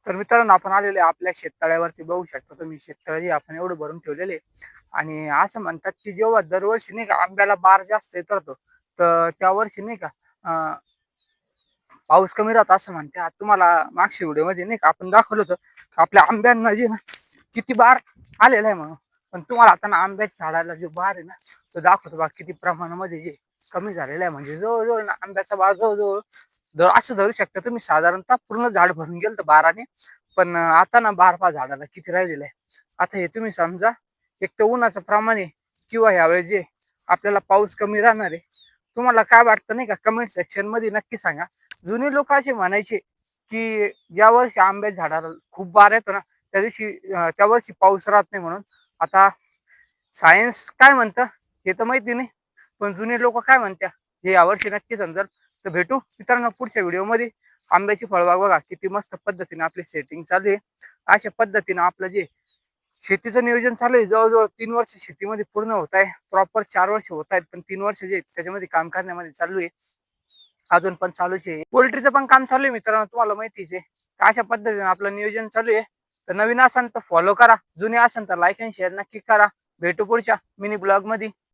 तर मित्रांनो, आपण आलेले आपल्या शेततळ्यावरती बघू शकता तुम्ही. शेततळे आपण एवढं भरून ठेवलेले आणि असं म्हणतात की जेव्हा दरवर्षी नाही का आंब्याला बार जास्त येत राहतो, तर त्या वर्षी नाही का पाऊस कमी राहतो असं म्हणतात. तुम्हाला मागच्या व्हिडिओमध्ये नाही का आपण दाखवलं होतं आपल्या आंब्यांना जे ना किती बार आलेला आहे म्हणून. पण तुम्हाला आता ना आंब्याच्या झाडाला जो बार आहे ना, तो दाखवतो बघा किती प्रमाणामध्ये जे कमी झालेला आहे. म्हणजे जवळजवळ ना आंब्याचा बार जवळजवळ असं धरू शकता तुम्ही, साधारणतः पूर्ण झाड भरून गेलं बाराने. पण आता ना बार पहा झाडाला किती राहिलेलं आहे. आता हे तुम्ही समजा, एक तर उन्हाचं प्रमाण आहे किंवा यावेळेस जे आपल्याला पाऊस कमी राहणार आहे. तुम्हाला काय वाटतं नाही का, कमेंट सेक्शन मध्ये नक्की सांगा. जुने लोक असे म्हणायचे की ज्या वर्षी आंब्याच्या झाडाला खूप बार येतो ना, त्या दिवशी त्या वर्षी पाऊस राहत नाही म्हणून. आता सायन्स काय म्हणतं हे तर माहिती नाही, पण जुने लोक काय म्हणतात हे यावर्षी नक्की समजेल. तर भेटू मित्रांनो पुढच्या व्हिडिओमध्ये. आंब्याची फळबाग बघा किती मस्त पद्धतीने आपली सेटिंग चालू आहे. अशा पद्धतीने आपलं जे शेतीचं नियोजन चालू आहे, जवळजवळ 3 वर्ष शेतीमध्ये पूर्ण होत आहे. प्रॉपर 4 वर्ष होत आहेत, पण 3 वर्ष जे त्याच्यामध्ये काम करण्यामध्ये चालू आहे. अजून पण चालूच आहे. पोल्ट्रीचं पण काम चालू आहे मित्रांनो, तुम्हाला माहितीच आहे. अशा पद्धतीने आपलं नियोजन चालू आहे. तर नवीन असाल तर फॉलो करा, जुने असाल तर लाईक आणि शेअर नक्की करा. भेटू पुढच्या मिनी ब्लॉग मध्ये.